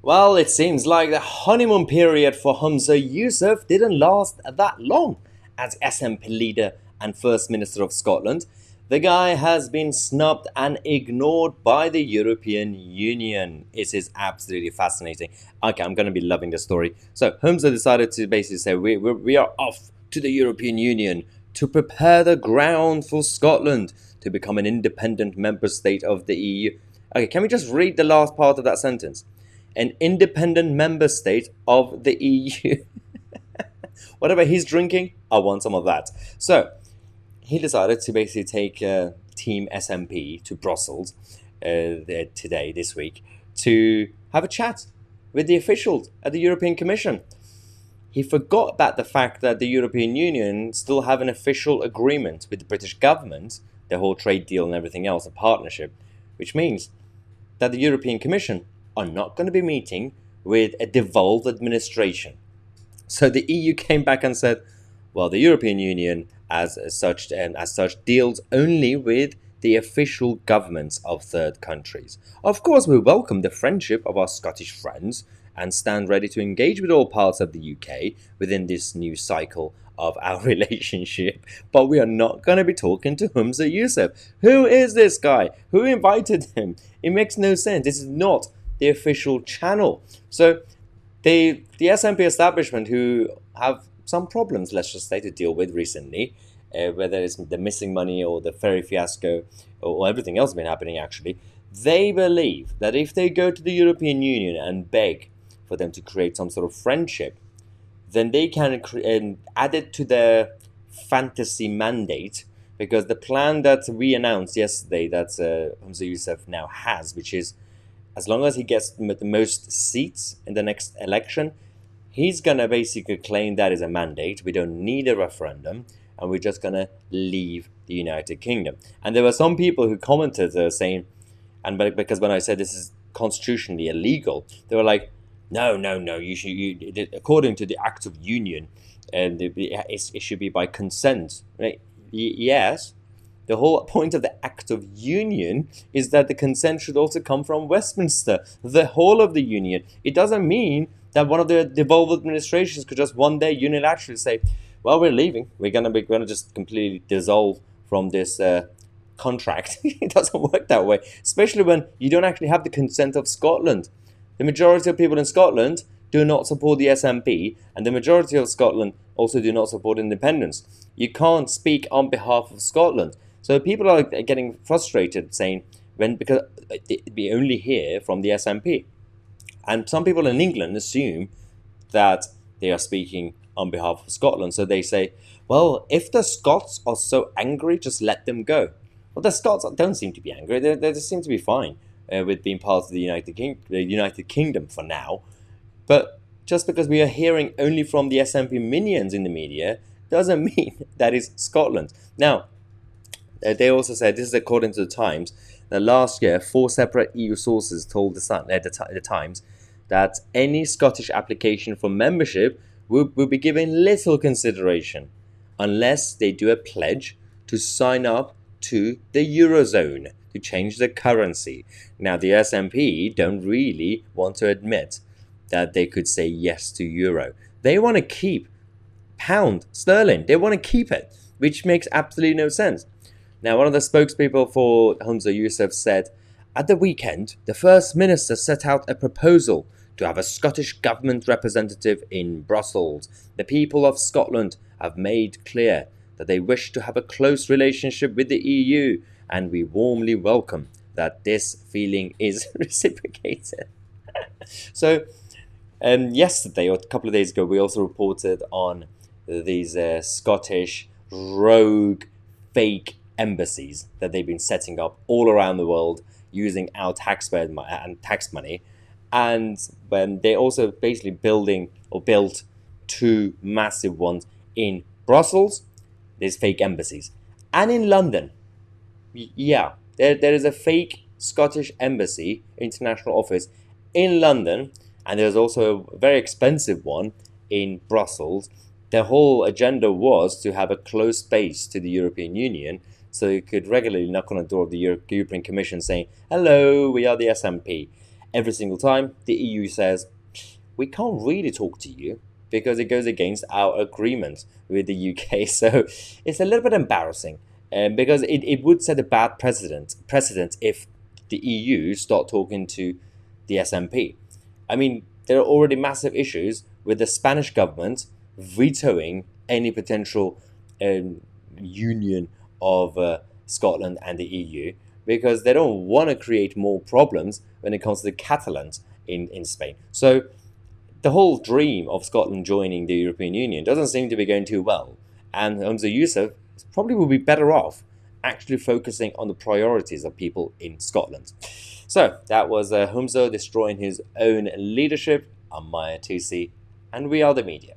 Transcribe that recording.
Well, it seems like the honeymoon period for Humza Yousaf didn't last that long. As SNP leader and First Minister of Scotland, the guy has been snubbed and ignored by the European Union. It is absolutely fascinating. Okay, I'm going to be loving the story. So, Humza decided to basically say, we are off to the European Union to prepare the ground for Scotland to become an independent member state of the EU. Okay, can we just read the last part of that sentence? An independent member state of the EU. Whatever he's drinking, I want some of that. So he decided to basically take Team SMP to Brussels this week, to have a chat with the officials at the European Commission. He forgot about the fact that the European Union still have an official agreement with the British government, the whole trade deal and everything else, a partnership, which means that the European Commission are not going to be meeting with a devolved administration. So the EU came back and said, well, the European Union as such deals only with the official governments of third countries. Of course, we welcome the friendship of our Scottish friends and stand ready to engage with all parts of the UK within this new cycle of our relationship, but we are not going to be talking to Humza Yousaf. Who is this guy? Who invited him? It makes no sense. This is not the official channel. So the SNP establishment, who have some problems, let's just say, to deal with recently, whether it's the missing money or the ferry fiasco or everything else been happening actually, they believe that if they go to the European Union and beg for them to create some sort of friendship, then they can add it to their fantasy mandate, because the plan that we announced yesterday that Humza Yousaf now has, which is as long as he gets the most seats in the next election, he's going to basically claim that is a mandate. We don't need a referendum, and we're just going to leave the United Kingdom. And there were some people who commented saying, because when I said this is constitutionally illegal, they were like, no, according to the Act of Union, it should be by consent. Right? Yes. The whole point of the Act of Union is that the consent should also come from Westminster, the whole of the Union. It doesn't mean that one of the devolved administrations could just one day unilaterally say, well, we're leaving. We're going to just completely dissolve from this contract. It doesn't work that way, especially when you don't actually have the consent of Scotland. The majority of people in Scotland do not support the SNP, and the majority of Scotland also do not support independence. You can't speak on behalf of Scotland. So people are getting frustrated saying, because we only hear from the SNP. And some people in England assume that they are speaking on behalf of Scotland. So they say, well, if the Scots are so angry, just let them go. Well, the Scots don't seem to be angry. They just seem to be fine with being part of the United Kingdom for now. But just because we are hearing only from the SNP minions in the media doesn't mean that is Scotland. Now, they also said, this is according to the Times, that last year 4 separate EU sources told the Times that any Scottish application for membership will be given little consideration unless they do a pledge to sign up to the Eurozone, to change the currency. Now, the SNP don't really want to admit that they could say yes to euro. They want to keep pound sterling. They want to keep it, which makes absolutely no sense. Now, one of the spokespeople for Humza Yousaf said, at the weekend, the First Minister set out a proposal to have a Scottish Government representative in Brussels. The people of Scotland have made clear that they wish to have a close relationship with the EU, and we warmly welcome that this feeling is reciprocated. So, yesterday, or a couple of days ago, we also reported on these Scottish rogue fake embassies that they've been setting up all around the world using our taxpayer and tax money. And when they also basically built 2 massive ones in Brussels, there's fake embassies. And in London, yeah, there is a fake Scottish embassy, international office in London, and there's also a very expensive one in Brussels. The whole agenda was to have a close base to the European Union, so you could regularly knock on the door of the European Commission saying, hello, we are the SNP. every single time the EU says, we can't really talk to you because it goes against our agreement with the UK. So it's a little bit embarrassing because it would set a bad precedent if the EU start talking to the SNP. I mean, there are already massive issues with the Spanish government vetoing any potential union of Scotland and the EU because they don't want to create more problems when it comes to the Catalans in Spain. So the whole dream of Scotland joining the European Union doesn't seem to be going too well. And Humza Yousaf probably will be better off actually focusing on the priorities of people in Scotland. So that was Humza destroying his own leadership. I'm Mahyar Tousi, and we are the media.